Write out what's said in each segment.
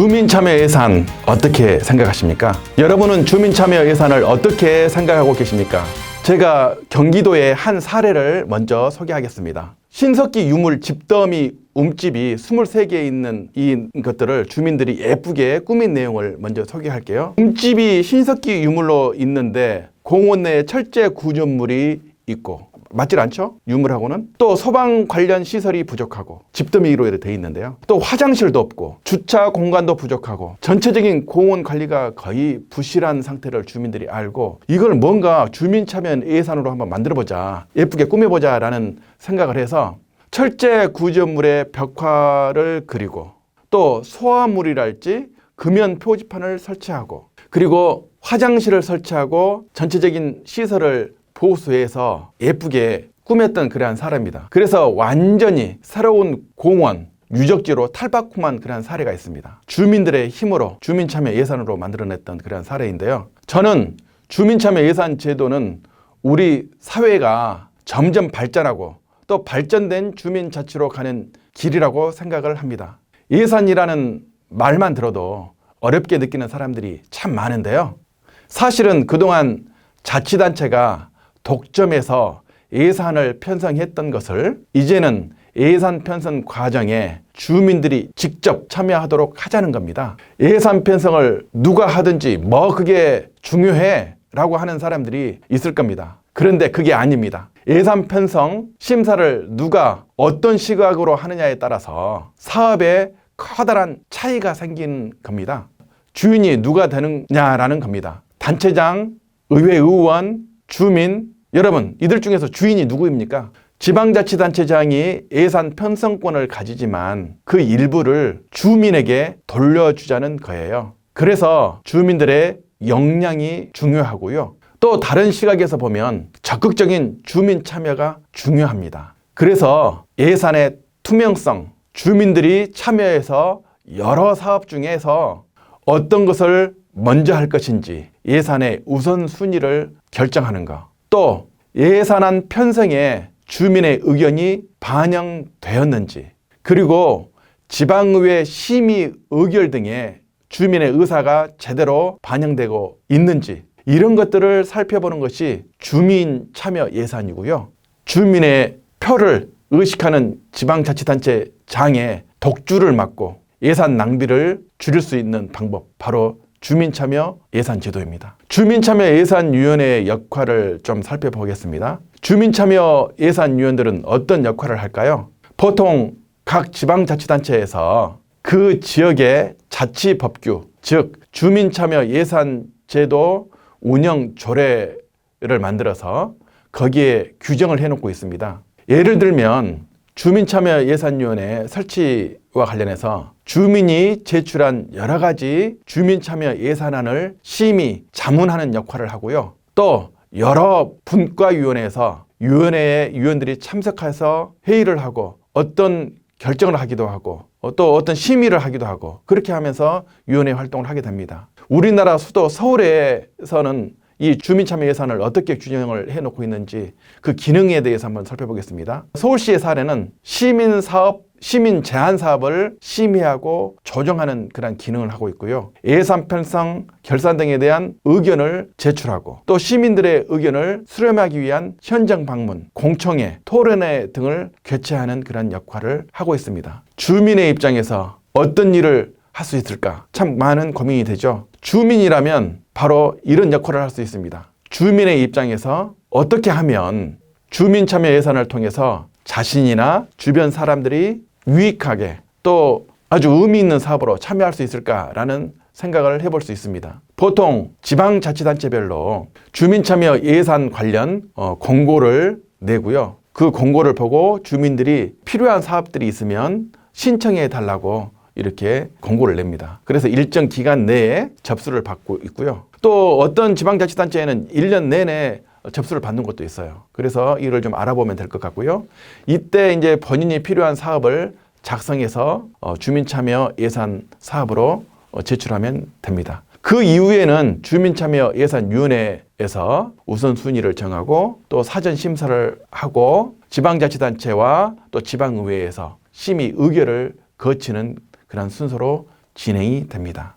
주민참여 예산 어떻게 생각하십니까? 여러분은 주민참여 예산을 어떻게 생각하고 계십니까? 제가 경기도의 한 사례를 먼저 소개하겠습니다. 신석기 유물 집더미 움집이 23개 있는 이 것들을 주민들이 예쁘게 꾸민 내용을 먼저 소개할게요. 움집이 신석기 유물로 있는데 공원 내에 철제 구조물이 있고 맞질 않죠? 유물하고는. 또 소방 관련 시설이 부족하고 집더미로 되어 있는데요. 또 화장실도 없고 주차 공간도 부족하고 전체적인 공원 관리가 거의 부실한 상태를 주민들이 알고 이걸 뭔가 주민참여 예산으로 한번 만들어보자, 예쁘게 꾸며보자 라는 생각을 해서 철제 구조물의 벽화를 그리고 또 소화물이랄지 금연 표지판을 설치하고 그리고 화장실을 설치하고 전체적인 시설을 보수해서 예쁘게 꾸몄던 그러한 사례입니다. 그래서 완전히 새로운 공원, 유적지로 탈바꿈한 그러한 사례가 있습니다. 주민들의 힘으로 주민참여 예산으로 만들어냈던 그러한 사례인데요. 저는 주민참여 예산 제도는 우리 사회가 점점 발전하고 또 발전된 주민자치로 가는 길이라고 생각을 합니다. 예산이라는 말만 들어도 어렵게 느끼는 사람들이 참 많은데요. 사실은 그동안 자치단체가 독점해서 예산을 편성했던 것을 이제는 예산 편성 과정에 주민들이 직접 참여하도록 하자는 겁니다. 예산 편성을 누가 하든지 뭐 그게 중요해 라고 하는 사람들이 있을 겁니다. 그런데 그게 아닙니다. 예산 편성 심사를 누가 어떤 시각으로 하느냐에 따라서 사업에 커다란 차이가 생기는 겁니다. 주인이 누가 되느냐라는 겁니다. 단체장, 의회의원, 주민, 여러분 이들 중에서 주인이 누구입니까? 지방자치단체장이 예산 편성권을 가지지만 그 일부를 주민에게 돌려주자는 거예요. 그래서 주민들의 역량이 중요하고요. 또 다른 시각에서 보면 적극적인 주민 참여가 중요합니다. 그래서 예산의 투명성, 주민들이 참여해서 여러 사업 중에서 어떤 것을 먼저 할 것인지 예산의 우선순위를 결정하는 것, 또 예산안 편성에 주민의 의견이 반영되었는지, 그리고 지방의회 심의 의결 등의 주민의 의사가 제대로 반영되고 있는지 이런 것들을 살펴보는 것이 주민 참여 예산이고요. 주민의 표를 의식하는 지방자치단체장의 독주를 막고 예산 낭비를 줄일 수 있는 방법, 바로 주민참여 예산제도입니다. 주민참여 예산위원회의 역할을 좀 살펴보겠습니다. 주민참여 예산위원들은 어떤 역할을 할까요? 보통 각 지방자치단체에서 그 지역의 자치법규, 즉 주민참여 예산제도 운영 조례를 만들어서 거기에 규정을 해놓고 있습니다. 예를 들면 주민참여 예산위원회 설치와 관련해서 주민이 제출한 여러 가지 주민참여 예산안을 심의, 자문하는 역할을 하고요. 또 여러 분과위원회에서 위원회의 위원들이 참석해서 회의를 하고 어떤 결정을 하기도 하고 또 어떤 심의를 하기도 하고 그렇게 하면서 위원회 활동을 하게 됩니다. 우리나라 수도 서울에서는 이 주민참여 예산을 어떻게 균형을 해놓고 있는지 그 기능에 대해서 한번 살펴보겠습니다. 서울시의 사례는 시민 제한 사업을 심의하고 조정하는 그런 기능을 하고 있고요. 예산 편성, 결산 등에 대한 의견을 제출하고 또 시민들의 의견을 수렴하기 위한 현장 방문, 공청회, 토론회 등을 개최하는 그런 역할을 하고 있습니다. 주민의 입장에서 어떤 일을 할 수 있을까? 참 많은 고민이 되죠. 주민이라면 바로 이런 역할을 할 수 있습니다. 주민의 입장에서 어떻게 하면 주민참여 예산을 통해서 자신이나 주변 사람들이 유익하게 또 아주 의미 있는 사업으로 참여할 수 있을까라는 생각을 해볼 수 있습니다. 보통 지방자치단체별로 주민참여 예산 관련 공고를 내고요. 그 공고를 보고 주민들이 필요한 사업들이 있으면 신청해 달라고 이렇게 공고를 냅니다. 그래서 일정 기간 내에 접수를 받고 있고요. 또 어떤 지방자치단체에는 1년 내내 접수를 받는 것도 있어요. 그래서 이걸 좀 알아보면 될 것 같고요. 이때 이제 본인이 필요한 사업을 작성해서 주민참여 예산 사업으로 제출하면 됩니다. 그 이후에는 주민참여 예산위원회에서 우선순위를 정하고 또 사전 심사를 하고 지방자치단체와 또 지방의회에서 심의 의결을 거치는 그런 순서로 진행이 됩니다.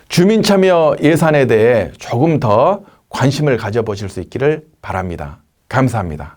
주민참여 예산에 대해 조금 더 관심을 가져보실 수 있기를 바랍니다. 감사합니다.